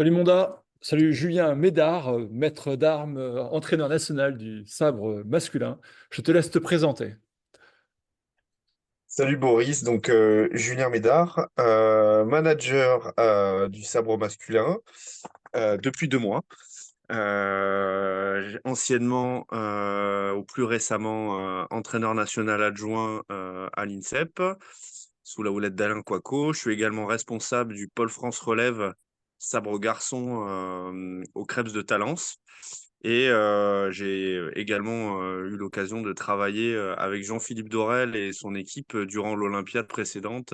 Salut Monda, salut Julien Médard, maître d'armes, entraîneur national du sabre masculin. Je te laisse te présenter. Salut Boris, donc Julien Médard, manager du sabre masculin depuis 2 mois. Anciennement ou plus récemment entraîneur national adjoint à l'INSEP sous la houlette d'Alain Coicot. Je suis également responsable du pôle France Relève sabre garçon au Crêpes de Talence. Et j'ai également eu l'occasion de travailler avec Jean-Philippe Dorel et son équipe durant l'Olympiade précédente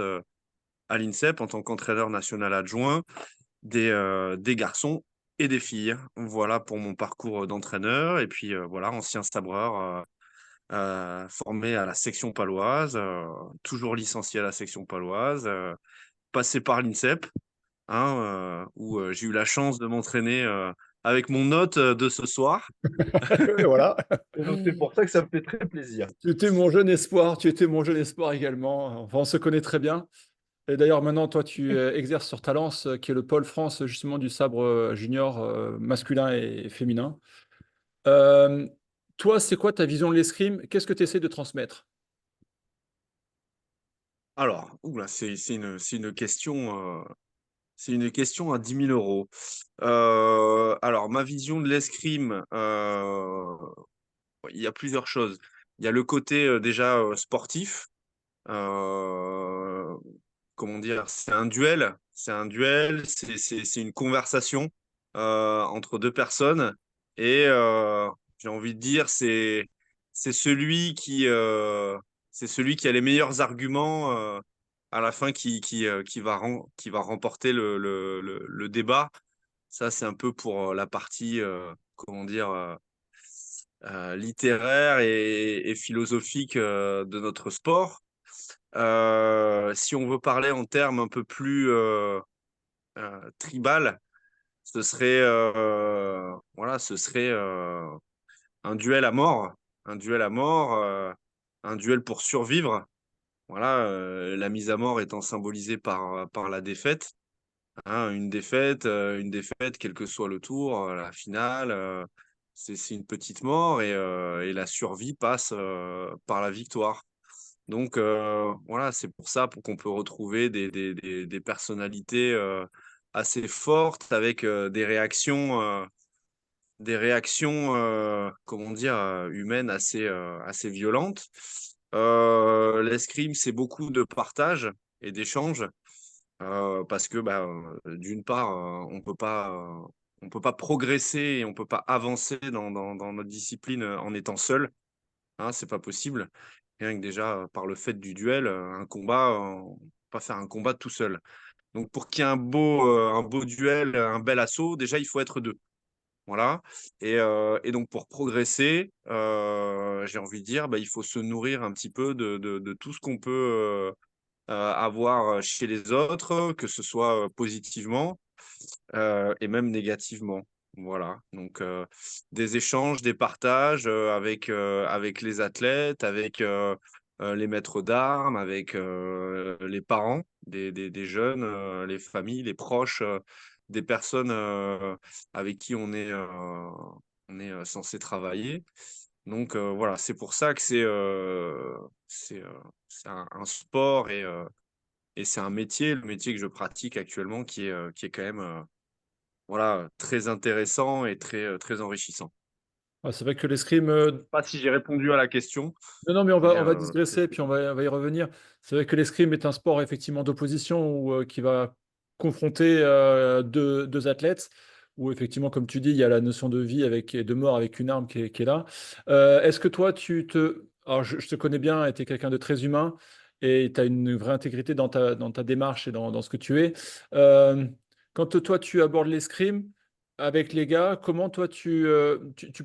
à l'INSEP en tant qu'entraîneur national adjoint des garçons et des filles. Voilà pour mon parcours d'entraîneur. Et puis voilà, ancien sabreur formé à la section paloise, toujours licencié à la section paloise, passé par l'INSEP, où j'ai eu la chance de m'entraîner avec mon hôte de ce soir. Et voilà. Et donc, c'est pour ça que ça me fait très plaisir. Tu étais mon jeune espoir, tu étais mon jeune espoir également. Enfin, on se connaît très bien. Et d'ailleurs, maintenant, toi, tu exerces sur Talence, qui est le pôle France justement du sabre junior masculin et féminin. Euh, Toi, c'est quoi ta vision de l'escrime? Qu'est-ce que tu essaies de transmettre? Alors, oula, c'est une question à 10 000 euros. Alors, ma vision de l'escrime, il y a plusieurs choses. Il y a le côté déjà sportif. Euh, Comment dire? C'est une conversation entre deux personnes. Et j'ai envie de dire, c'est celui c'est celui qui a les meilleurs arguments à la fin qui va remporter le débat. Ça, c'est un peu pour la partie, comment dire, littéraire et philosophique de notre sport. Si on veut parler en termes un peu plus tribal, ce serait un duel à mort, un duel à mort, un duel pour survivre. Voilà, la mise à mort étant symbolisée par la défaite. Une défaite, quel que soit le tour, la finale, c'est une petite mort et la survie passe par la victoire. Donc voilà, c'est pour ça pour qu'on peut retrouver des personnalités assez fortes avec des réactions comment dire, humaines assez violentes. L'escrime, c'est beaucoup de partage et d'échange parce que bah, d'une part, on peut pas progresser et on peut pas avancer dans notre discipline en étant seul. C'est pas possible. Rien que déjà par le fait du duel, un combat, on peut pas faire un combat tout seul. Donc pour qu'il y ait un beau duel, un bel assaut, déjà il faut être deux. Voilà. Et donc pour progresser, j'ai envie de dire, bah, il faut se nourrir un petit peu de tout ce qu'on peut avoir chez les autres, que ce soit positivement et même négativement. Voilà, donc des échanges, des partages avec les athlètes, avec les maîtres d'armes, avec les parents des jeunes, les familles, les proches des personnes avec qui on est censé travailler. Donc voilà, c'est pour ça que c'est, euh, c'est un sport et c'est un métier, le métier que je pratique actuellement qui est quand même voilà, très intéressant et très enrichissant. Ah, c'est vrai que l'escrime, Pas si j'ai répondu à la question, non, non, mais mais on va digresser, puis on va y revenir. C'est vrai que l'escrime est un sport effectivement d'opposition qui va confronter deux athlètes, où effectivement, comme tu dis, il y a la notion de vie avec, et de mort avec une arme qui est là. Est-ce que toi, Alors, je te connais bien, tu es quelqu'un de très humain, et tu as une vraie intégrité dans ta démarche et dans ce que tu es. Euh, Quand toi, tu abordes l'escrime, avec les gars, comment toi tu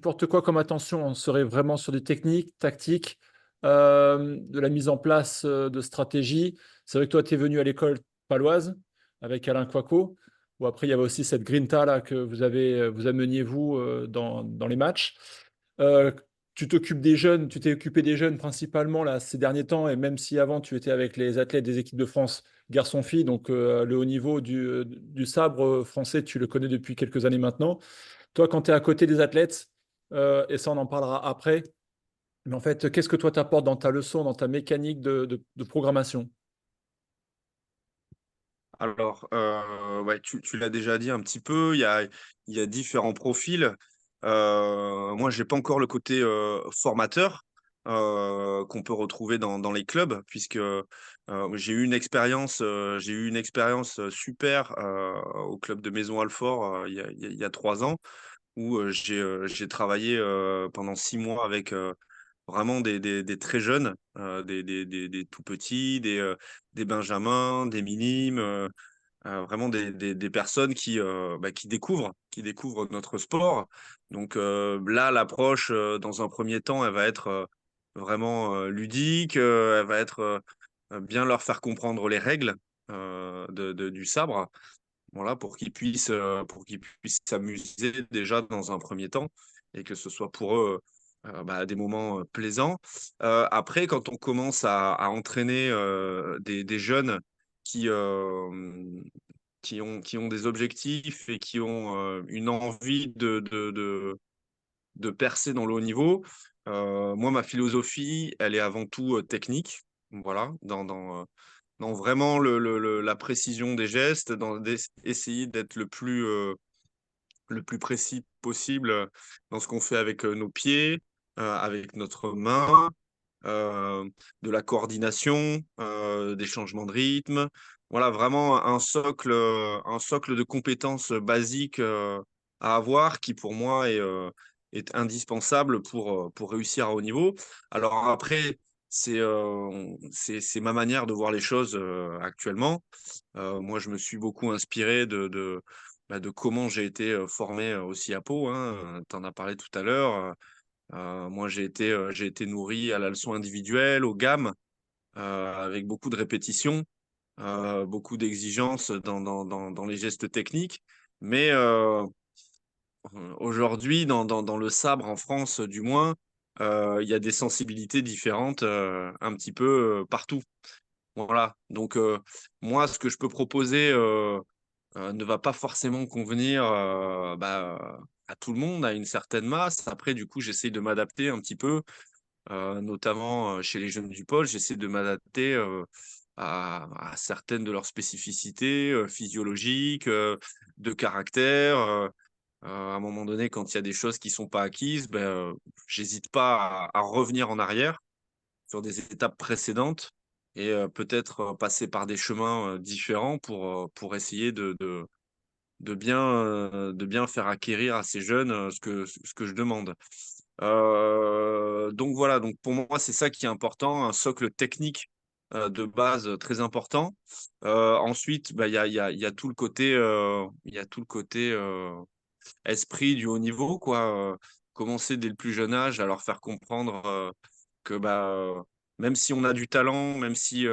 portes quoi comme attention? On serait vraiment sur des techniques, tactiques, de la mise en place de stratégies. C'est vrai que toi, tu es venu à l'école paloise avec Alain Quaco, où après il y avait aussi cette grinta là que vous ameniez vous dans les matchs. Euh, tu t'occupes des jeunes, tu t'es occupé des jeunes principalement là ces derniers temps, et même si avant tu étais avec les athlètes des équipes de France garçons-filles, donc le haut niveau du sabre français, tu le connais depuis quelques années maintenant. Toi, quand tu es à côté des athlètes, et ça on en parlera après, mais en fait, qu'est-ce que toi t'apportes dans ta leçon, dans ta mécanique de programmation? Alors, ouais, tu l'as déjà dit un petit peu, il y a différents profils. Moi, j'ai pas encore le côté formateur qu'on peut retrouver dans les clubs, puisque j'ai eu une expérience super au club de Maison Alfort il y a 3 ans, où j'ai travaillé pendant 6 mois avec vraiment des très jeunes, des tout petits, des benjamins, des minimes, vraiment des personnes qui découvrent notre sport. Donc là, l'approche, dans un premier temps, elle va être vraiment ludique, elle va être bien leur faire comprendre les règles du sabre, voilà, pour qu'ils puissent s'amuser déjà dans un premier temps et que ce soit pour eux des moments plaisants. Après, quand on commence à entraîner des jeunes qui, euh, qui ont des objectifs et qui ont une envie de percer dans le haut niveau, moi, ma philosophie, elle est avant tout technique. Voilà, dans vraiment la précision des gestes, essayer d'être le plus précis possible dans ce qu'on fait avec nos pieds, avec notre main, euh, de la coordination, des changements de rythme. Voilà, vraiment un socle de compétences basiques à avoir qui, pour moi, est indispensable pour réussir à haut niveau. Alors après, c'est ma manière de voir les choses actuellement. Moi, je me suis beaucoup inspiré de comment j'ai été formé aussi à Pau. Hein. Tu en as parlé tout à l'heure. Moi, j'ai été nourri à la leçon individuelle, au GAM, avec beaucoup de répétitions, beaucoup d'exigences dans les gestes techniques. Mais aujourd'hui, dans le sabre en France, du moins, il y a des sensibilités différentes un petit peu partout. Voilà. Donc, moi, ce que je peux proposer ne va pas forcément convenir à tout le monde, à une certaine masse. Après, du coup, j'essaye de m'adapter un petit peu, notamment chez les jeunes du pôle, j'essaie de m'adapter à certaines de leurs spécificités physiologiques, de caractère. À un moment donné, quand il y a des choses qui sont pas acquises, j'hésite pas à revenir en arrière sur des étapes précédentes et peut-être passer par des chemins différents pour essayer de bien faire acquérir à ces jeunes ce que je demande. Donc voilà, donc pour moi, c'est ça qui est important, un socle technique de base très important. Ensuite, il y a tout le côté, il y a tout le côté esprit du haut niveau, quoi. Commencer dès le plus jeune âge à leur faire comprendre que même si on a du talent, même si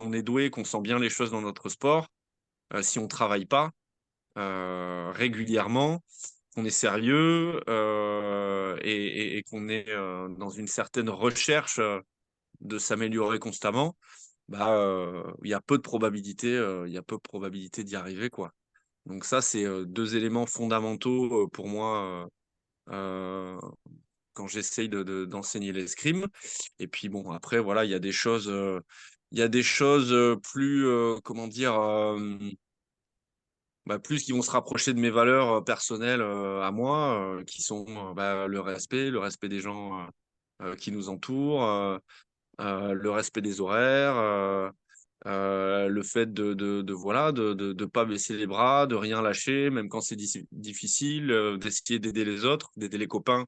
on est doué, qu'on sent bien les choses dans notre sport, si on travaille pas régulièrement, qu'on est sérieux et qu'on est dans une certaine recherche de s'améliorer constamment, il y a peu de probabilité, il y a peu de probabilité d'y arriver, quoi. Donc ça, c'est deux éléments fondamentaux pour moi quand j'essaye d'enseigner l'escrime. Et puis bon, après, voilà, il y a des choses plus, comment dire, plus qui vont se rapprocher de mes valeurs personnelles à moi, qui sont le respect des gens qui nous entourent, le respect des horaires, le fait voilà, de pas baisser les bras, de rien lâcher, même quand c'est difficile, d'essayer d'aider les autres, d'aider les copains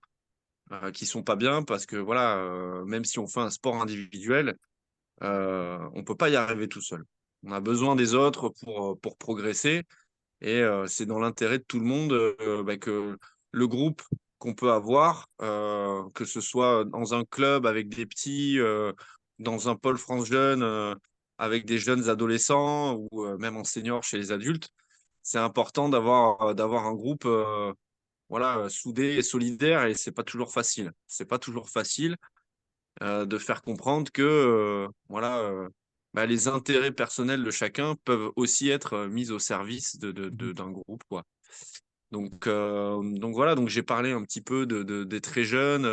qui sont pas bien, parce que voilà, même si on fait un sport individuel, on peut pas y arriver tout seul. On a besoin des autres pour progresser. Et c'est dans l'intérêt de tout le monde que le groupe qu'on peut avoir, que ce soit dans un club avec des petits, dans un pôle France Jeune avec des jeunes adolescents ou même en senior chez les adultes, c'est important d'avoir un groupe voilà, soudés et solidaires, et c'est pas toujours facile. C'est pas toujours facile de faire comprendre que voilà, bah, les intérêts personnels de chacun peuvent aussi être mis au service d'un groupe, quoi. Donc voilà, donc j'ai parlé un petit peu des très jeunes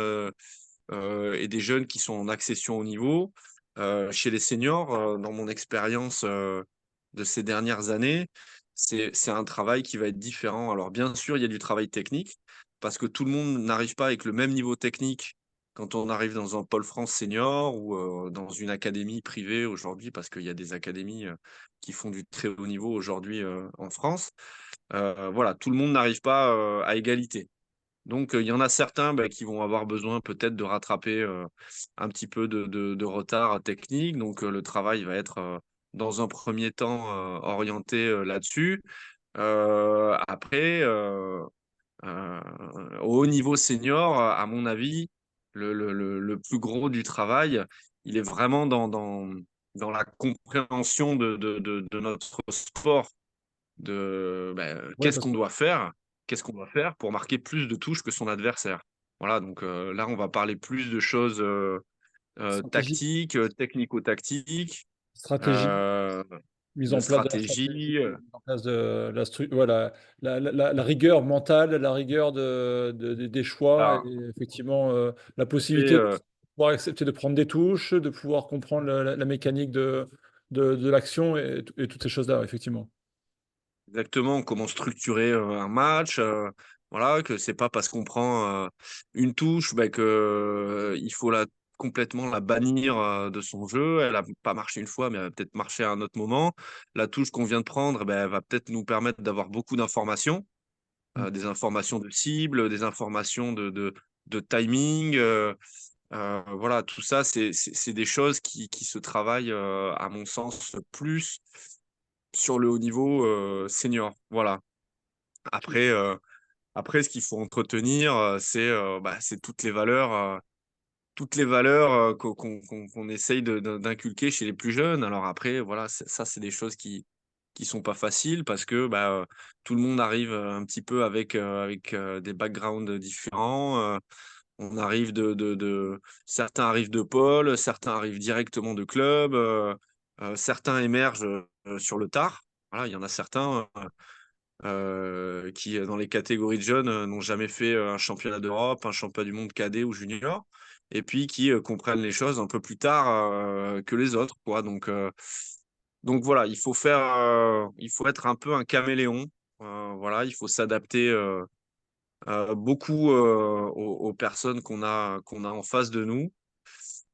et des jeunes qui sont en accession au niveau. Chez les seniors, dans mon expérience de ces dernières années, c'est un travail qui va être différent. Alors bien sûr, il y a du travail technique, parce que tout le monde n'arrive pas avec le même niveau technique quand on arrive dans un pôle France senior ou dans une académie privée aujourd'hui, parce qu'il y a des académies qui font du très haut niveau aujourd'hui en France. Voilà, tout le monde n'arrive pas à égalité. Donc, il y en a certains bah, qui vont avoir besoin peut-être de rattraper un petit peu de retard technique. Donc, le travail va être dans un premier temps orienté là-dessus. Après, euh, au haut niveau senior, à mon avis, le plus gros du travail, il est vraiment dans la compréhension de notre sport, Ouais, qu'est-ce parce qu'on que doit faire, pour marquer plus de touches que son adversaire. Voilà, donc là, on va parler plus de choses stratégie, tactiques, technico-tactiques, stratégie, euh, mise de en place de la stratégie, stratégie. mise en place de voilà, la rigueur mentale, la rigueur des choix et Voilà. effectivement la Et, possibilité de pouvoir accepter de prendre des touches, de pouvoir comprendre la mécanique de l'action et toutes ces choses-là, effectivement. exactement comment structurer un match. Voilà, que c'est pas parce qu'on prend une touche bah, que il faut complètement la bannir de son jeu. Elle a pas marché une fois, mais elle va peut-être marcher à un autre moment. La touche qu'on vient de prendre, elle va peut-être nous permettre d'avoir beaucoup d'informations, Mm. des informations de cible, des informations de timing. Voilà, tout ça, c'est des choses qui se travaillent, à mon sens, plus sur le haut niveau senior. Voilà. Après, après, ce qu'il faut entretenir, c'est toutes les valeurs qu'on essaye d'inculquer chez les plus jeunes. Alors après, voilà, ça, c'est des choses qui sont pas faciles parce que tout le monde arrive un petit peu avec des backgrounds différents. On arrive certains arrivent de pôle, certains arrivent directement de club, certains émergent sur le tard. Voilà, il y en a certains qui, dans les catégories de jeunes, n'ont jamais fait un championnat d'Europe, un championnat du monde cadet ou junior, et puis qui comprennent les choses un peu plus tard que les autres, quoi. Donc voilà, il faut être un peu un caméléon. Voilà, il faut s'adapter beaucoup aux personnes qu'on a en face de nous.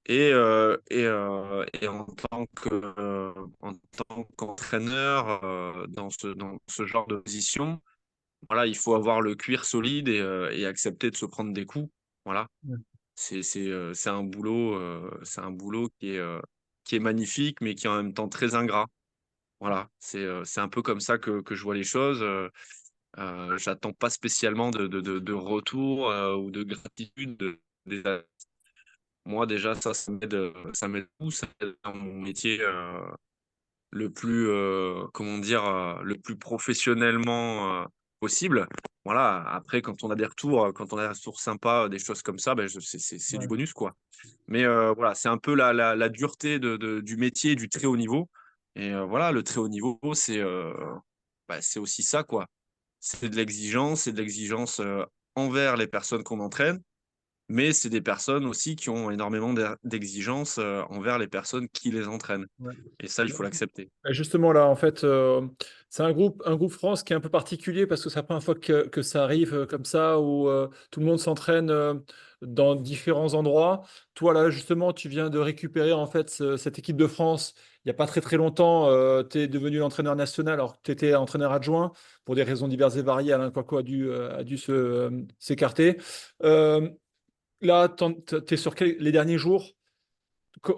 Et en tant qu'entraîneur dans ce genre de position, voilà, il faut avoir le cuir solide et accepter de se prendre des coups. Voilà, Ouais. c'est un boulot qui est magnifique, mais qui est en même temps très ingrat. Voilà, c'est un peu comme ça que je vois les choses. J'attends pas spécialement de retour ou de gratitude moi déjà ça m'aide beaucoup, ça m'aide dans mon métier le plus, comment dire, le plus professionnellement possible. Voilà, après, quand on a des retours sympas, des choses comme ça, ben, c'est du Ouais. bonus, quoi. Mais voilà, c'est un peu la dureté du métier du très haut niveau. Et voilà, le très haut niveau, c'est aussi ça, quoi. C'est de l'exigence envers les personnes qu'on entraîne, mais c'est des personnes aussi qui ont énormément d'exigences envers les personnes qui les entraînent. Ouais. Et ça, il faut l'accepter. Justement, là, en fait, c'est un groupe France qui est un peu particulier parce que c'est la première fois que ça arrive comme ça, où tout le monde s'entraîne dans différents endroits. Toi, là, justement, tu viens de récupérer en fait cette équipe de France. Il n'y a pas très très longtemps, tu es devenu l'entraîneur national alors que tu étais entraîneur adjoint pour des raisons diverses et variées. Alain Coicot a dû s'écarter. Euh, Là, tu es sur les derniers jours.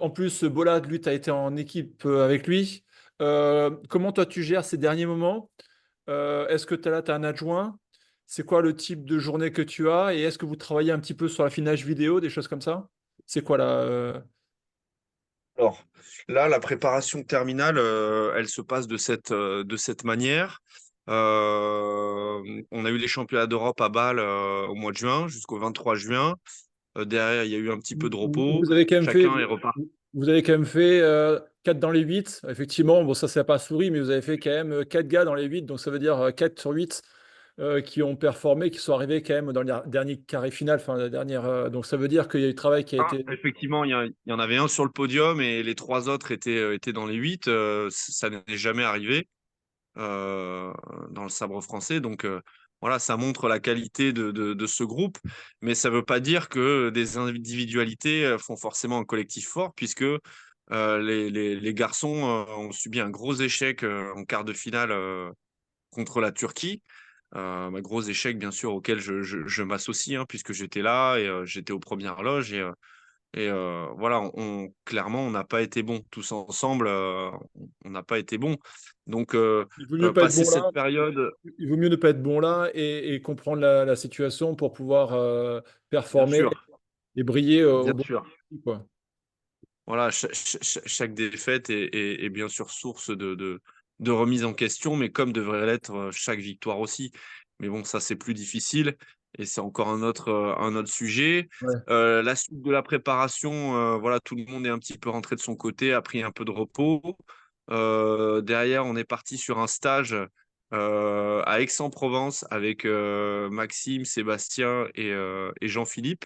En plus, Bolad, lui, tu as été en équipe avec lui. Comment toi tu gères ces derniers moments? Est-ce que tu as un adjoint? C'est quoi le type de journée que tu as? Et est-ce que vous travaillez un petit peu sur l'affinage vidéo, des choses comme ça? C'est quoi là Alors, là, la préparation terminale, elle se passe de cette manière. On a eu les championnats d'Europe à Bâle au mois de juin, jusqu'au 23 juin. Derrière, il y a eu un petit peu de repos. Vous avez quand même fait, Chacun est reparti. vous avez quand même fait 4 dans les 8. Effectivement, bon, ça n'a pas souri, mais vous avez fait quand même 4 gars dans les 8. Donc ça veut dire 4 sur 8 qui ont performé, qui sont arrivés quand même dans le dernier carré final. Enfin, la dernière, donc ça veut dire qu'il y a eu du travail qui a été. Effectivement, il y en avait un sur le podium et les trois autres étaient dans les 8. Ça n'est jamais arrivé euh, dans le sabre français. Donc voilà, ça montre la qualité de ce groupe. Mais ça ne veut pas dire que des individualités font forcément un collectif fort, puisque les garçons ont subi un gros échec en quart de finale contre la Turquie. Un gros échec, bien sûr, auquel je m'associe, hein, puisque j'étais là et j'étais aux premières loges. Voilà, clairement, on n'a pas été bon. Tous ensemble, on n'a pas été bon. Donc, Il vaut mieux pas être passer bon là. cette période, Il vaut mieux ne pas être bon là et comprendre la situation pour pouvoir bien performer sûr, et briller au bien bon sûr. moment, quoi. Voilà, chaque défaite est bien sûr source de remise en question, mais comme devrait l'être chaque victoire aussi. Mais bon, ça, c'est plus difficile et c'est encore un autre sujet. Ouais. La suite de la préparation, voilà, tout le monde est un petit peu rentré de son côté, a pris un peu de repos. Derrière, on est parti sur un stage à Aix-en-Provence avec Maxime, Sébastien et Jean-Philippe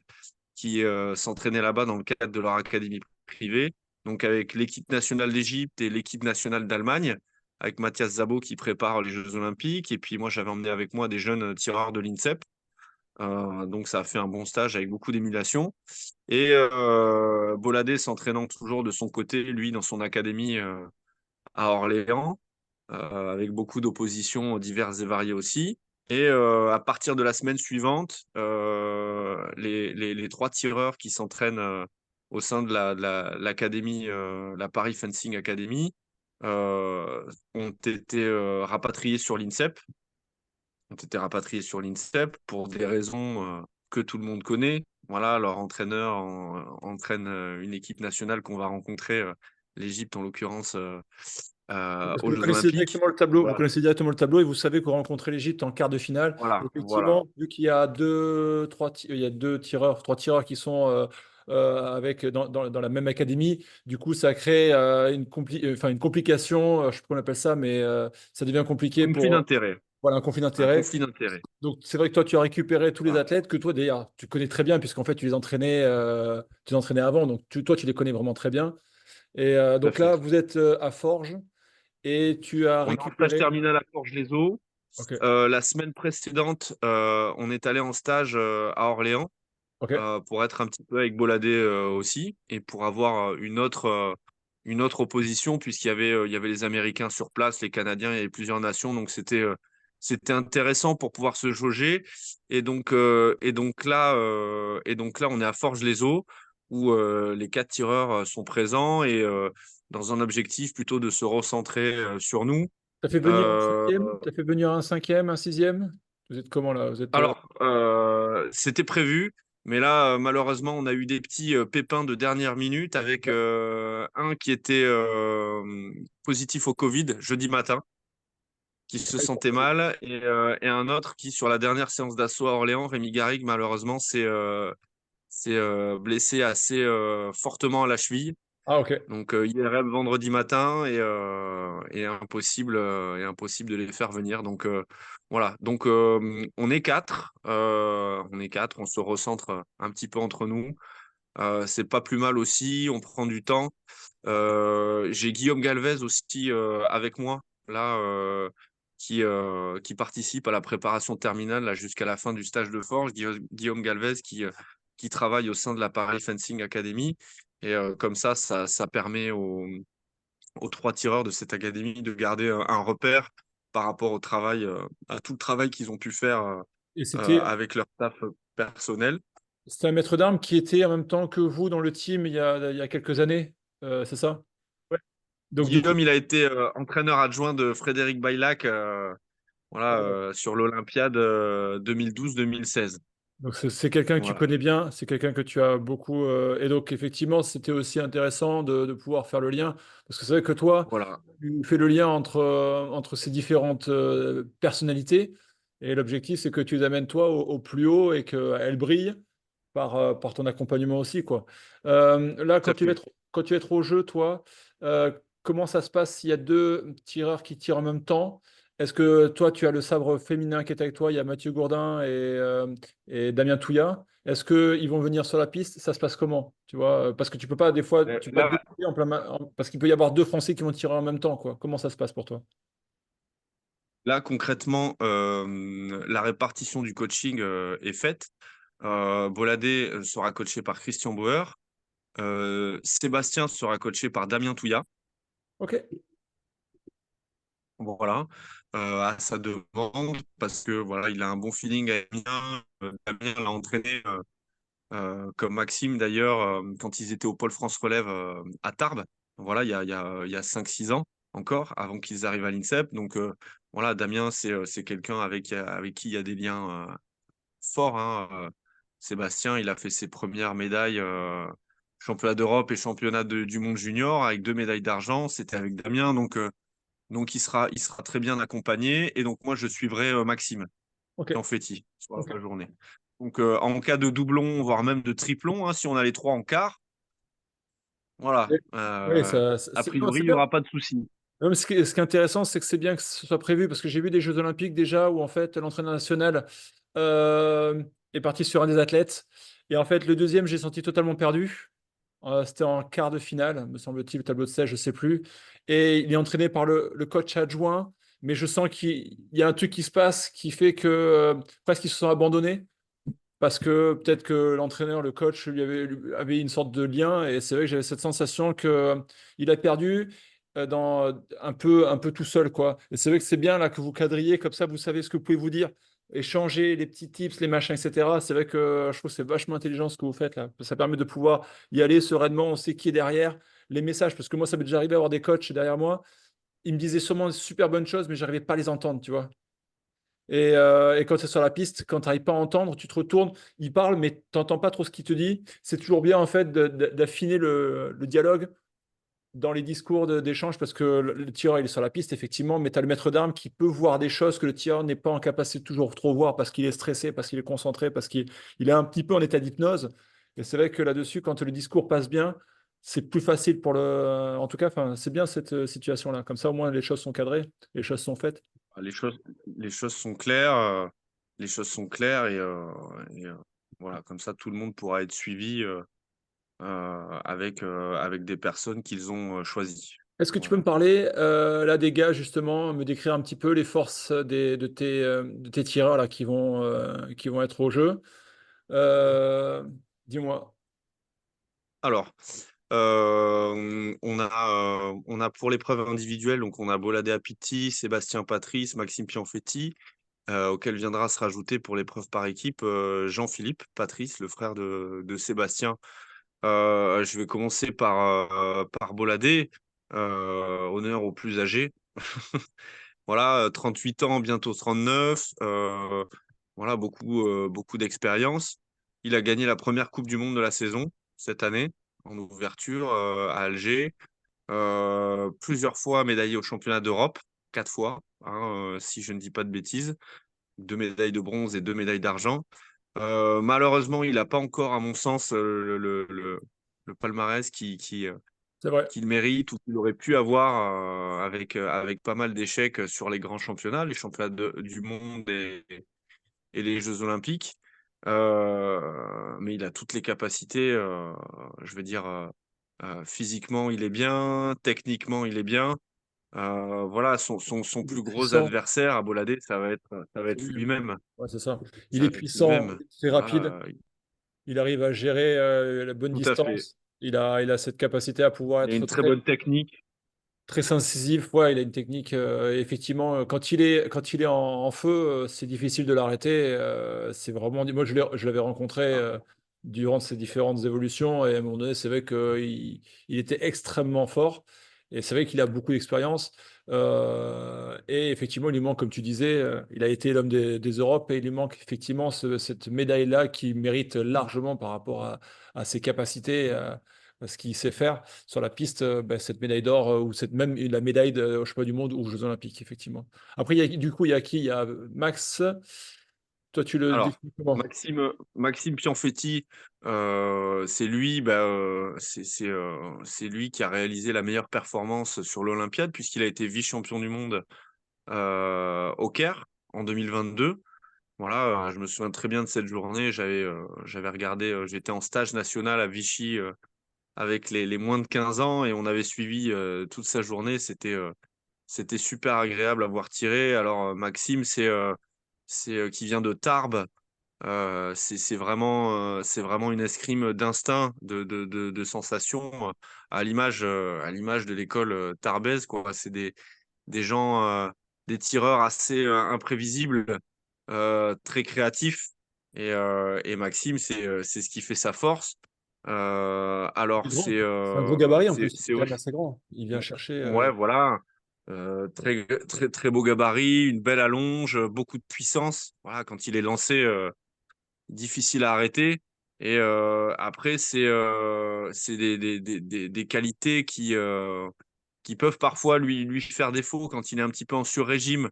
qui s'entraînaient là-bas dans le cadre de leur académie privée. Donc avec l'équipe nationale d'Égypte et l'équipe nationale d'Allemagne, avec Mathias Zabo qui prépare les Jeux Olympiques. Et puis moi, j'avais emmené avec moi des jeunes tireurs de l'INSEP. Donc ça a fait un bon stage avec beaucoup d'émulation. Et Boladé s'entraînant toujours de son côté, lui, dans son académie à Orléans, avec beaucoup d'oppositions diverses et variées aussi. Et à partir de la semaine suivante, les trois tireurs qui s'entraînent au sein de l'académie, la Paris Fencing Academy, ont été rapatriés sur l'INSEP, pour des raisons que tout le monde connaît. Voilà, leur entraîneur entraîne une équipe nationale qu'on va rencontrer, l'Égypte en l'occurrence, Parce que aux Jeux Olympiques. vous Voilà, connaissez directement le tableau et vous savez qu'on rencontrait l'Égypte en quart de finale. voilà. Effectivement, vu qu'il y a il y a deux tireurs, trois tireurs qui sont avec dans la même académie, du coup, ça crée enfin, une complication, je sais pas comment on appelle ça, mais ça devient compliqué Conflit pour d'intérêt. voilà, un conflit Un d'intérêt. conflit d'intérêt. Donc, c'est vrai que toi, tu as récupéré tous les Voilà, athlètes que toi, d'ailleurs, tu connais très bien, puisqu'en fait, tu les entraînais avant. Donc, toi, tu les connais vraiment très bien. Et tout à donc fait. là, vous êtes à Forges et tu as On est en stage récupéré. terminal à Forges-les-Eaux. Ok, La semaine précédente, on est allé en stage à Orléans ok. pour être un petit peu avec Boladé aussi et pour avoir une autre opposition il y avait les Américains sur place, les Canadiens, il y avait plusieurs nations, donc c'était intéressant pour pouvoir se jauger. Et donc là, on est à Forges-les-Eaux où les quatre tireurs sont présents et dans un objectif plutôt de se recentrer sur nous. T'as fait venir un Euh, cinquième? T'as fait venir un cinquième, un sixième? Vous êtes comment là? Vous êtes Alors, c'était prévu, mais là, malheureusement, on a eu des petits pépins de dernière minute avec un qui était positif au Covid jeudi matin, qui se sentait mal, et un autre qui, sur la dernière séance d'assaut à Orléans, Rémi Garrigue, malheureusement, s'est blessé assez fortement à la cheville. Ah, ok. Donc, IRM vendredi matin et impossible de les faire venir. Donc, voilà. Donc, on est quatre. On se recentre un petit peu entre nous. C'est pas plus mal aussi. On prend du temps. J'ai Guillaume Galvez aussi avec moi, là, qui participe à la préparation terminale là, jusqu'à la fin du stage de forge. Guillaume Galvez qui travaille au sein de la Paris Fencing Academy. Et comme ça permet aux trois tireurs de cette académie de garder un repère par rapport au travail, à tout le travail qu'ils ont pu faire Et avec leur staff personnel. c'était un maître d'armes qui était en même temps que vous dans le team il y a quelques années, c'est ça? Ouais. Donc du coup, Guillaume, il a été entraîneur adjoint de Frédéric Baylac voilà, sur l'Olympiade 2012-2016. Donc c'est quelqu'un que tu Voilà. connais bien, c'est quelqu'un que tu as beaucoup. Et donc effectivement, c'était aussi intéressant de pouvoir faire le lien. Parce que c'est vrai que toi, Voilà. tu fais le lien entre ces différentes personnalités. Et l'objectif, c'est que tu les amènes toi au plus haut et qu'elles brillent par ton accompagnement aussi, quoi. Là, Tout à fait. quand tu vas être au jeu, toi, euh, comment ça se passe s'il y a deux tireurs qui tirent en même temps? Est-ce que toi, tu as le sabre féminin qui est avec toi? Il y a Mathieu Gourdin et Damien Touillat. Est-ce qu'ils vont venir sur la piste? Ça se passe comment? Tu vois, parce que tu peux pas, des fois, tu peux pas Là, décider parce qu'il peut y avoir deux Français qui vont tirer en même temps, quoi. Comment ça se passe pour toi? là, concrètement, la répartition du coaching est faite. Boladé sera coaché par Christian Bauer. Sébastien sera coaché par Damien Touillat. Ok, Voilà, à sa demande, parce que voilà, il a un bon feeling avec Damien. Damien l'a entraîné, comme Maxime d'ailleurs, quand ils étaient au Pôle France Relève à Tarbes. Voilà, il y a 5-6 ans encore, avant qu'ils arrivent à l'INSEP. Donc voilà, Damien, c'est quelqu'un avec qui il y a des liens forts, hein. Sébastien, il a fait ses premières médailles, championnat d'Europe et championnat du monde junior, avec 2 médailles d'argent. C'était avec Damien, donc il sera très bien accompagné. Et donc moi, je suivrai Maxime ok, Pianfetti sur ok. la journée. Donc en cas de doublon, voire même de triplon, hein, si on a les trois en quart, voilà. Oui, oui, A non, priori, c'est il n'y bien. aura pas de souci. Non, mais ce qui est intéressant, c'est que c'est bien que ce soit prévu, parce que j'ai vu des Jeux Olympiques déjà où en fait l'entraîneur national euh, est parti sur un des athlètes. Et en fait, le deuxième, j'ai senti totalement perdu. C'était en quart de finale, me semble-t-il, au tableau de 16, je sais plus. Et il est entraîné par le coach adjoint, mais je sens qu'il y a un truc qui se passe qui fait que presque ils se sont abandonnés. Parce que peut-être que l'entraîneur, le coach, lui avait une sorte de lien. Et c'est vrai que j'avais cette sensation que il a perdu un peu tout seul, quoi. Et c'est vrai que c'est bien là que vous quadrillez, comme ça, vous savez ce que vous pouvez vous dire, échanger les petits tips, les machins, etc. C'est vrai que je trouve que c'est vachement intelligent ce que vous faites là. Ça permet de pouvoir y aller sereinement, on sait qui est derrière, les messages. Parce que moi, ça m'est déjà arrivé à avoir des coachs derrière moi. Ils me disaient sûrement de super bonnes choses, mais j'arrivais pas à les entendre, tu vois. Et quand c'est sur la piste, quand tu n'arrives pas à entendre, tu te retournes, il parle, mais tu n'entends pas trop ce qu'il te dit. C'est toujours bien, en fait, d'affiner le dialogue dans les discours d'échange, parce que le tireur, il est sur la piste, effectivement, mais tu as le maître d'armes qui peut voir des choses que le tireur n'est pas en capacité de toujours trop voir parce qu'il est stressé, parce qu'il est concentré, parce qu'il est un petit peu en état d'hypnose. Et c'est vrai que là-dessus, quand le discours passe bien, c'est plus facile pour le. En tout cas, enfin, c'est bien cette situation-là. Comme ça, au moins, les choses sont cadrées, les choses sont faites. Les choses, les choses sont claires, les choses sont claires et, voilà, comme ça, tout le monde pourra être suivi avec des personnes qu'ils ont choisies. Est-ce que tu peux me Voilà. parler là des gars justement, me décrire un petit peu les forces de tes tireurs là qui vont être au jeu? Euh, Dis-moi. Alors, on a pour l'épreuve individuelle, donc on a Boladé Apiti, Sébastien Patrice, Maxime Pianfetti, auquel viendra se rajouter pour l'épreuve par équipe Jean-Philippe Patrice, le frère de Sébastien. Je vais commencer par Boladé, honneur aux plus âgés. Voilà, 38 ans, bientôt 39. Voilà, beaucoup d'expérience. Il a gagné la première Coupe du Monde de la saison cette année, en ouverture à Alger. Plusieurs fois médaillé au championnat d'Europe, 4 fois, hein, si je ne dis pas de bêtises. 2 médailles de bronze et 2 médailles d'argent. Malheureusement, il n'a pas encore, à mon sens, le palmarès C'est vrai. qu'il mérite ou qu'il aurait pu avoir avec pas mal d'échecs sur les grands championnats, les championnats du monde et les Jeux Olympiques. Mais il a toutes les capacités, je veux dire, physiquement, il est bien, techniquement, il est bien. Voilà, son Il est plus gros puissant. adversaire à Boladé, ça va C'est être lui, hein. lui-même. Ouais, c'est ça. Il Ça est va être puissant, lui-même. c'est rapide. Voilà, Il arrive à gérer la bonne tout à fait. distance. Il a cette capacité à pouvoir Il a être une très très bonne technique. très incisif. Ouais, il a une technique. Effectivement, quand il est en feu, c'est difficile de l'arrêter. C'est vraiment. Moi, je l'avais rencontré Ah, durant ses différentes évolutions et à un moment donné, c'est vrai qu'il il était extrêmement fort. Et c'est vrai qu'il a beaucoup d'expérience. Et effectivement, il lui manque, comme tu disais, il a été l'homme des Europes et il lui manque effectivement cette médaille-là qui mérite largement par rapport à ses capacités, à ce qu'il sait faire sur la piste, cette médaille d'or ou même la médaille de, je sais pas, du monde ou aux Jeux Olympiques, effectivement. Après, du coup, il y a qui? Il y a Max. Toi, tu le Alors, définis comment? Maxime Pianfetti, c'est lui, c'est lui qui a réalisé la meilleure performance sur l'Olympiade, puisqu'il a été vice-champion du monde au Caire en 2022. Voilà, je me souviens très bien de cette journée. J'avais regardé, j'étais en stage national à Vichy avec les moins de 15 ans et on avait suivi toute sa journée. C'était super agréable à voir tirer. Alors, Maxime, qui vient de Tarbes. C'est vraiment une escrime d'instinct, de sensation, à l'image de l'école tarbaise, quoi. C'est des gens, des tireurs assez imprévisibles, très créatifs. Et Maxime, c'est ce qui fait sa force. Il Alors, est grand. C'est un gros gabarit en plus, il est c'est quand même aussi, assez grand. Il vient chercher. ouais, voilà, très, très, très beau gabarit, une belle allonge, beaucoup de puissance. Voilà, quand il est lancé, difficile à arrêter. Et après, c'est des qualités qui peuvent parfois lui faire défaut quand il est un petit peu en sur-régime.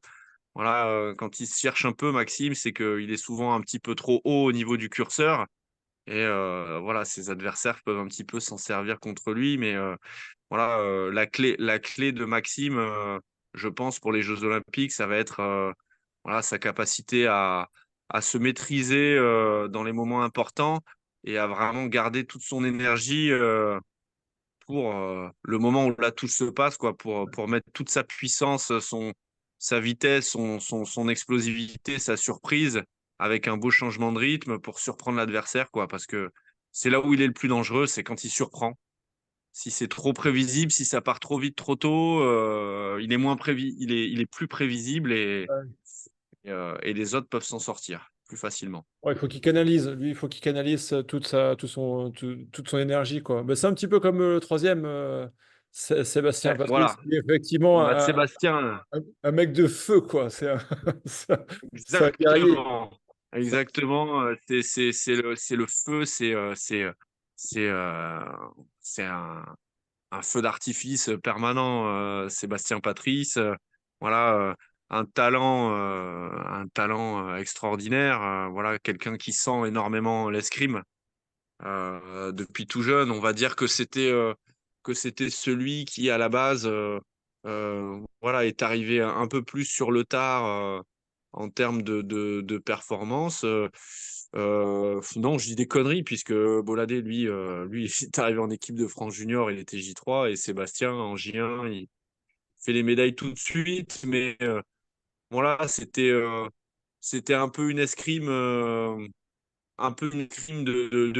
Voilà, quand il se cherche un peu, Maxime, c'est qu'il est souvent un petit peu trop haut au niveau du curseur. Et voilà, ses adversaires peuvent un petit peu s'en servir contre lui. Mais voilà, la clé de Maxime, je pense, pour les Jeux Olympiques, ça va être voilà, sa capacité à se maîtriser dans les moments importants et à vraiment garder toute son énergie pour le moment où la touche se passe, quoi, pour mettre toute sa puissance, sa vitesse, son explosivité, sa surprise, avec un beau changement de rythme pour surprendre l'adversaire, quoi, parce que c'est là où il est le plus dangereux, c'est quand il surprend. Si c'est trop prévisible, si ça part trop vite, trop tôt, il est plus prévisible et les autres peuvent s'en sortir plus facilement. Ouais, il faut qu'il canalise. Lui, il faut qu'il canalise toute son énergie, quoi. C'est un petit peu comme le troisième, Sébastien Patrice, Voilà, qui est effectivement Sébastien, un mec de feu, quoi. C'est un guerrier. exactement, Ça- exactement. C'est le feu, c'est c'est un feu d'artifice permanent. Sébastien Patrice, voilà, un talent extraordinaire. Voilà, quelqu'un qui sent énormément l'escrime depuis tout jeune. On va dire que c'était celui qui, à la base, voilà, est arrivé un peu plus sur le tard en termes de performance. Non, je dis des conneries, puisque Boladé, lui, il est arrivé en équipe de France Junior, il était J3, et Sébastien, en J1, il fait les médailles tout de suite. Mais voilà, c'était un peu une escrime de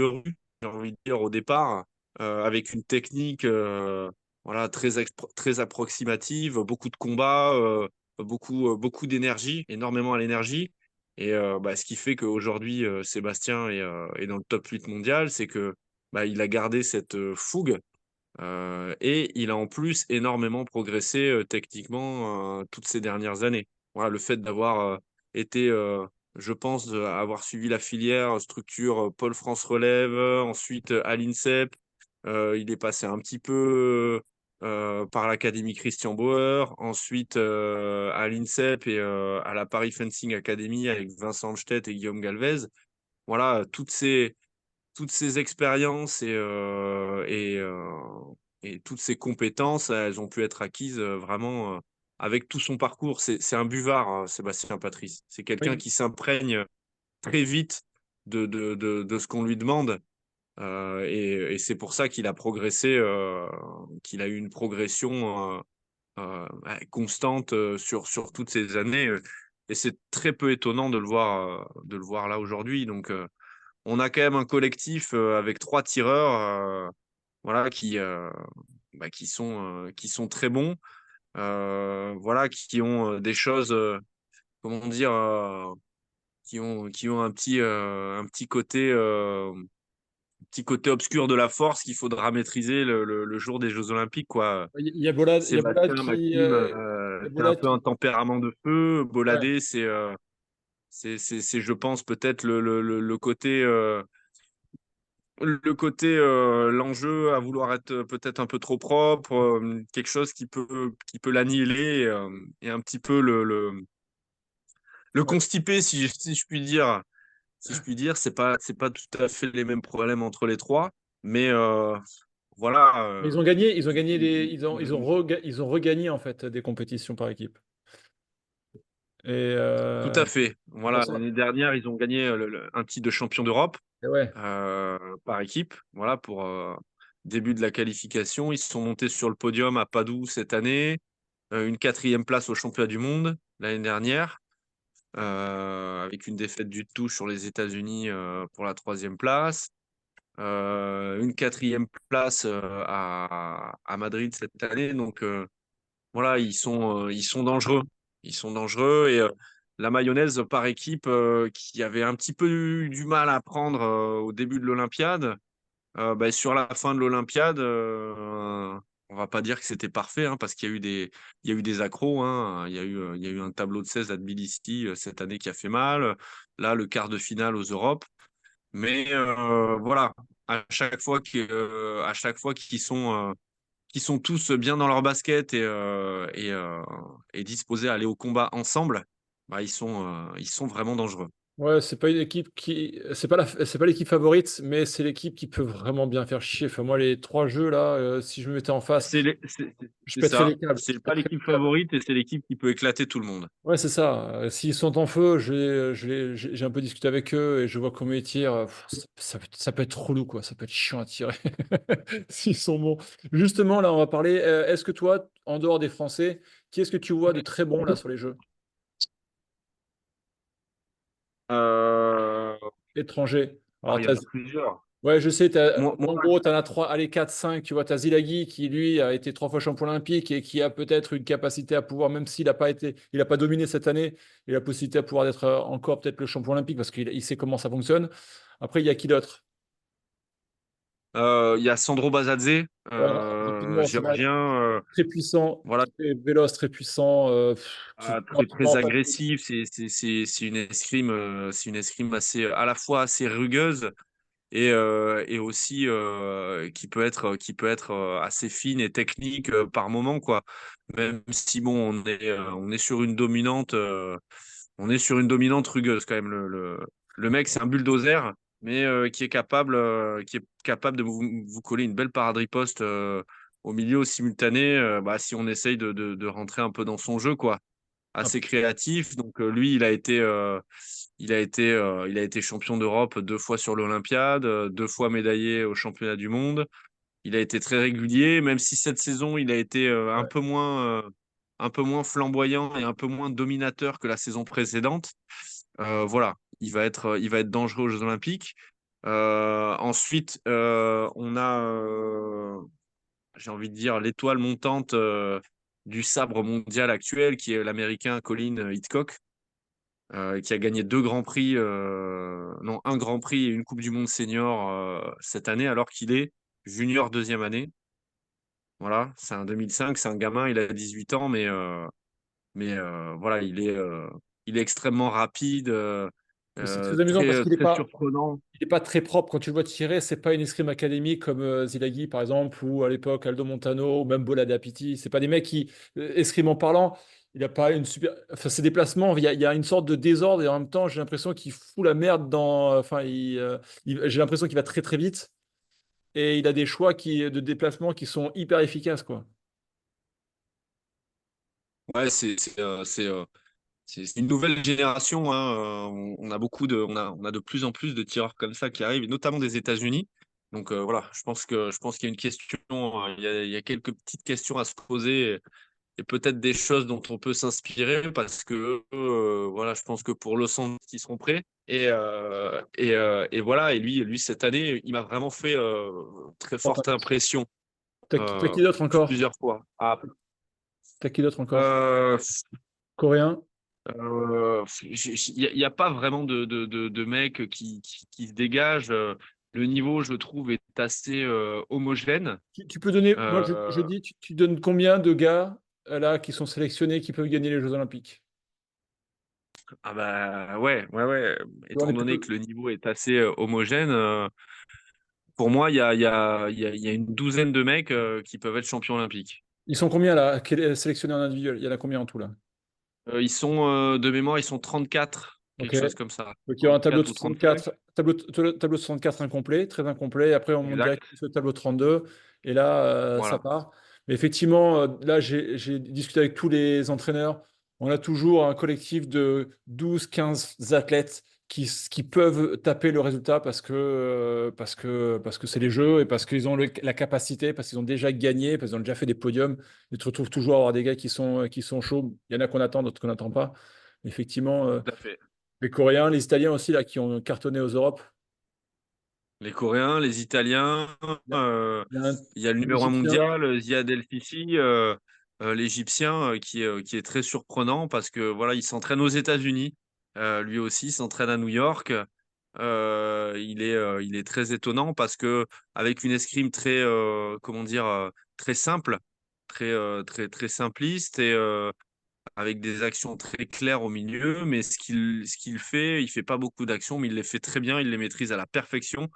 rue, j'ai envie de dire, au départ, avec une technique voilà, très approximative, beaucoup de combats, beaucoup d'énergie, énormément à l'énergie. Et ce qui fait qu'aujourd'hui, Sébastien est dans le top 8 mondial, c'est que il a gardé cette fougue et il a en plus énormément progressé techniquement toutes ces dernières années. Voilà, le fait d'avoir été, je pense, avoir suivi la filière structure Pôle France Relève, ensuite à l'INSEP, il est passé un petit peu par l'Académie Christian Bauer, ensuite à l'INSEP et à la Paris Fencing Academy avec Vincent Amstedt et Guillaume Galvez. Voilà, toutes ces expériences et toutes ces compétences, elles ont pu être acquises vraiment avec tout son parcours. C'est un buvard, hein, Sébastien Patrice. C'est quelqu'un Oui. qui s'imprègne très vite de ce qu'on lui demande. Et c'est pour ça qu'il a progressé, qu'il a eu une progression constante sur toutes ces années. Et c'est très peu étonnant de le voir là aujourd'hui. Donc, on a quand même un collectif avec trois tireurs voilà, qui sont très bons, voilà, qui ont des choses, comment dire, qui ont un petit côté obscur de la force qu'il faudra maîtriser le jour des Jeux Olympiques, quoi. Il y a Bolade Sébastien, qui, Maxime. c'est un peu Bolade, un tempérament de feu. ouais. Boladé, je pense, peut-être l'enjeu à vouloir être peut-être un peu trop propre, quelque chose qui peut l'annihiler et un petit peu le Ouais. constiper, si je puis dire. Si je puis dire, c'est pas tout à fait les mêmes problèmes entre les trois, mais voilà. Mais ils ont gagné Il- ils ont regagné en fait des compétitions par équipe. Et Tout à fait. c'est pour Voilà, ça. l'année dernière, ils ont gagné un titre de champion d'Europe Et ouais. par équipe. Voilà pour début de la qualification. Ils se sont montés sur le podium à Padoue cette année, une quatrième place au championnat du monde l'année dernière, avec une défaite du tout sur les États-Unis pour la troisième place. Une quatrième place à Madrid cette année. Donc voilà, ils sont dangereux. Ils sont dangereux et la mayonnaise par équipe qui avait un petit peu du mal à prendre au début de l'Olympiade, bah, sur la fin de l'Olympiade, on va pas dire que c'était parfait hein, parce qu'il y a eu des accros. Hein. Il y a eu un tableau de 16 à Tbilissi cette année qui a fait mal. Là, le quart de finale aux Europes. Mais voilà, à chaque fois qu'ils sont tous bien dans leur basket et disposés à aller au combat ensemble, bah, ils sont vraiment dangereux. Ouais, c'est pas une équipe qui, c'est pas l'équipe favorite, mais c'est l'équipe qui peut vraiment bien faire chier. Enfin, moi, les trois jeux là, si je me mettais en face, je C'est pèterais ça. les câbles. Je C'est pas pèterais l'équipe les câbles. favorite et c'est l'équipe qui peut éclater tout le monde. Ouais, c'est ça. S'ils sont en feu, j'ai un peu discuté avec eux et je vois comment ils tirent. Ça peut être relou, quoi. Ça peut être chiant à tirer s'ils sont bons. Justement, là, on va parler. Est-ce que toi, en dehors des Français, qui est-ce que tu vois de très bon là sur les jeux Euh, étrangers? Alors, il y en a plusieurs. ouais, je sais, Moi, moi, en gros, tu en as trois, allez, 4, 5. Tu vois, tu as Zilaghi qui, lui, a été 3 fois champion olympique et qui a peut-être une capacité à pouvoir, même s'il n'a pas été, il n'a pas dominé cette année, il a la possibilité à pouvoir être encore peut-être le champion olympique parce qu'il sait comment ça fonctionne. Après, il y a qui d'autre? il y a Sandro Bazadze, Ouais, rapidement, c'est vrai, géorgien. très puissant, Voilà, très véloce, très puissant. très Tu vois, très en fait, agressif. C'est une escrime à la fois assez rugueuse et aussi qui peut être assez fine et technique par moment quoi. Même si bon, on est sur une dominante rugueuse quand même. Le mec, c'est un bulldozer, mais qui est capable de vous coller une belle parade riposte au milieu au simultané. Bah, si on essaye de rentrer un peu dans son jeu quoi, ap- assez créatif. Donc lui, il a été champion d'Europe 2 fois sur l'Olympiade, 2 fois médaillé au championnat du monde. Il a été très régulier, même si cette saison, il a été un peu moins flamboyant et un peu moins dominateur que la saison précédente. Voilà, il va être dangereux aux Jeux Olympiques. Ensuite, on a, j'ai envie de dire, l'étoile montante du sabre mondial actuel, qui est l'Américain Colin Hitchcock, qui a gagné 2 grands prix, non, un Grand Prix et une Coupe du Monde senior cette année, alors qu'il est junior deuxième année. Voilà, c'est un 2005, c'est un gamin, il a 18 ans, mais voilà, il est extrêmement rapide, mais c'est très amusant parce très, qu'il n'est très pas, surprenant. il est pas très propre. Quand tu le vois tirer, c'est pas une escrime académique comme Zilaghi, par exemple, ou à l'époque Aldo Montano, ou même Bola Apiti. C'est pas des mecs qui, escrime en parlant, il a pas une super. Enfin, ses déplacements, il y a une sorte de désordre et en même temps, j'ai l'impression qu'il fout la merde dans. Enfin, j'ai l'impression qu'il va très très vite et il a des choix de déplacement qui sont hyper efficaces, quoi. Ouais, c'est une nouvelle génération. Hein. On a on a de plus en plus de tireurs comme ça qui arrivent, et notamment des États-Unis. Donc voilà, je pense qu'il y a une question, il y a quelques petites questions à se poser et peut-être des choses dont on peut s'inspirer parce que voilà, je pense que pour Los Angeles, ils seront prêts. Et voilà, et lui, cette année, il m'a vraiment fait très Forte forte impression. impression T'as qui d'autre encore? plusieurs fois. T'as qui d'autre encore? Euh, Coréen? Il y a pas vraiment de mec qui se dégage. Le niveau, je trouve, est assez homogène. Tu peux donner, moi je Euh, dis, tu donnes combien de gars? là qui sont sélectionnés qui peuvent gagner les Jeux Olympiques? Ah bah ouais, ouais, ouais. On Étant est donné plutôt... que le niveau est assez homogène, pour moi, il y a une douzaine de mecs qui peuvent être champions olympiques. Ils sont combien là, sélectionnés en individuel? Il y en a combien en tout là? Ils sont, de mémoire, ils sont 34, Ok. quelque chose comme ça. Donc il y aura un tableau 34 de ou 35. 64, tableau de 64 incomplet, très incomplet. Après, on monte Exact. direct sur le tableau de 32 et là, ça Voilà. part. Mais effectivement, là, j'ai discuté avec tous les entraîneurs. On a toujours un collectif de 12, 15 athlètes qui peuvent taper le résultat parce que c'est les jeux et parce qu'ils ont la capacité, parce qu'ils ont déjà gagné, parce qu'ils ont déjà fait des podiums. Et tu te retrouves toujours à avoir des gars qui sont chauds. Il y en a qu'on attend, d'autres qu'on n'attend pas. Effectivement, Tout à fait. les Coréens, les Italiens aussi, là, qui ont cartonné aux Europes. Les Coréens, les Italiens, Il y a, euh, il y a il y a le un numéro un Égyptien. mondial, Ziad El Sissi, l'Égyptien, qui est très surprenant parce que voilà, il s'entraîne aux États-Unis. Lui aussi s'entraîne à New York. Il est très étonnant parce que avec une escrime très, comment dire, très simple, très simpliste et avec des actions très claires au milieu, mais ce qu'il fait, il fait pas beaucoup d'actions, mais il les fait très bien, il les maîtrise à la perfection.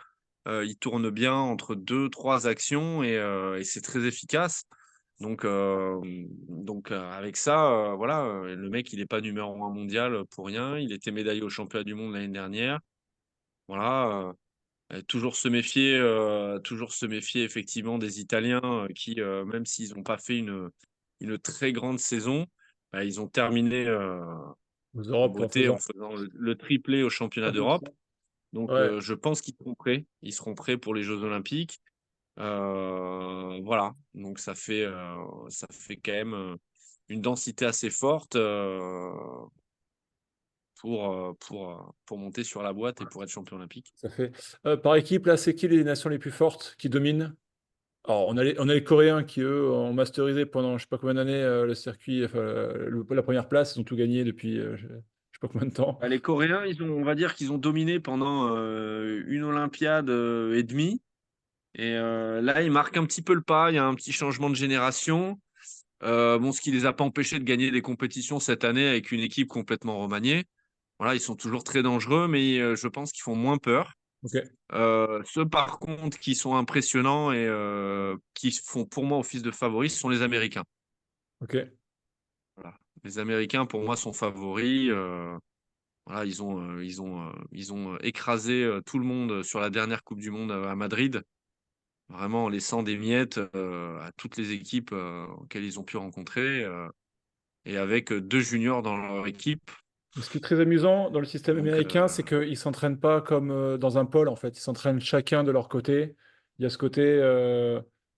Il tourne bien entre deux, trois actions et c'est très efficace. Donc, avec ça, voilà, le mec, il n'est pas numéro un mondial pour rien. Il était médaillé au championnat du monde l'année dernière. Voilà, toujours se méfier effectivement des Italiens qui, même s'ils n'ont pas fait une très grande saison, bah, ils ont terminé Aux en Europes en beauté en faisant faisant le triplé au championnat d'Europe. Donc, Ouais, je pense qu'ils seront prêts. Ils seront prêts pour les Jeux Olympiques. Voilà. Donc, ça fait quand même une densité assez forte pour monter sur la boîte et pour être champion olympique. ça fait. Par équipe, là, c'est qui les nations les plus fortes qui dominent? Alors, on a les Coréens qui, eux, ont masterisé pendant je sais pas combien d'années le circuit, enfin, la première place. Ils ont tout gagné depuis je sais pas combien de temps. Bah, les Coréens, on va dire qu'ils ont dominé pendant une Olympiade et demie. Et là, ils marquent un petit peu le pas. Il y a un petit changement de génération. Bon, ce qui les a pas empêchés de gagner des compétitions cette année avec une équipe complètement remaniée. Voilà, ils sont toujours très dangereux, mais je pense qu'ils font moins peur. Ok, Ceux, par contre, qui sont impressionnants et qui font pour moi office de favoris, ce sont les Américains. ok. Voilà. Les Américains, pour moi, sont favoris. Voilà, ils ont écrasé tout le monde sur la dernière Coupe du Monde à Madrid, vraiment en laissant des miettes à toutes les équipes auxquelles ils ont pu rencontrer, et avec deux juniors dans leur équipe. Mais ce qui est très amusant dans le système Donc, américain, c'est qu'ils ne s'entraînent pas comme dans un pôle, en fait. Ils s'entraînent chacun de leur côté. Il y a ce côté.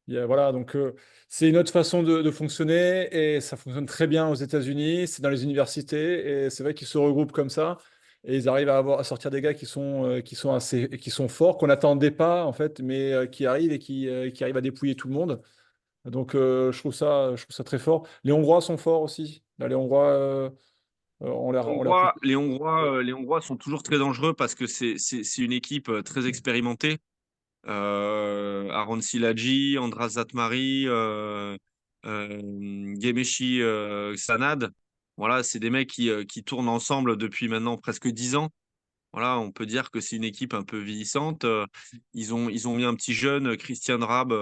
Voilà, donc c'est une autre façon de fonctionner et ça fonctionne très bien aux États-Unis. C'est dans les universités et c'est vrai qu'ils se regroupent comme ça et ils arrivent à sortir des gars qui sont forts, qu'on n'attendait pas, en fait, mais qui arrivent et qui arrivent à dépouiller tout le monde. Donc je trouve ça très fort. Les Hongrois sont forts aussi. Là, les Hongrois, on leur pousse. Les Hongrois sont toujours très dangereux parce que c'est une équipe très expérimentée. Aaron Silagi, Andras Zatmari, Gemeshi Sanad. Voilà, c'est des mecs qui tournent ensemble depuis maintenant presque 10 ans. Voilà, on peut dire que c'est une équipe un peu vieillissante. Ils ont mis un petit jeune, Christian Rabe,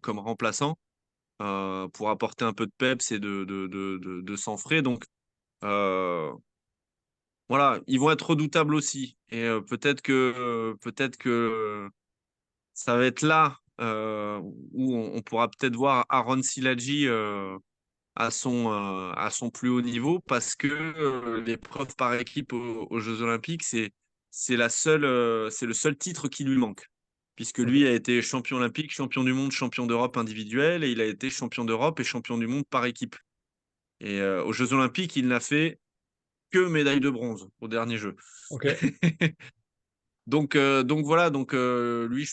comme remplaçant pour apporter un peu de peps et de sang frais. Donc, euh, voilà, ils vont être redoutables aussi. Et peut-être que ça va être là où on pourra peut-être voir Aaron Silagi à son plus haut niveau parce que l'épreuve par équipe aux Jeux Olympiques, c'est le seul titre qui lui manque. Puisque lui a été champion olympique, champion du monde, champion d'Europe individuel, et il a été champion d'Europe et champion du monde par équipe. Et aux Jeux Olympiques, il n'a fait que médaille de bronze au dernier jeu. Ok. Donc voilà, lui, je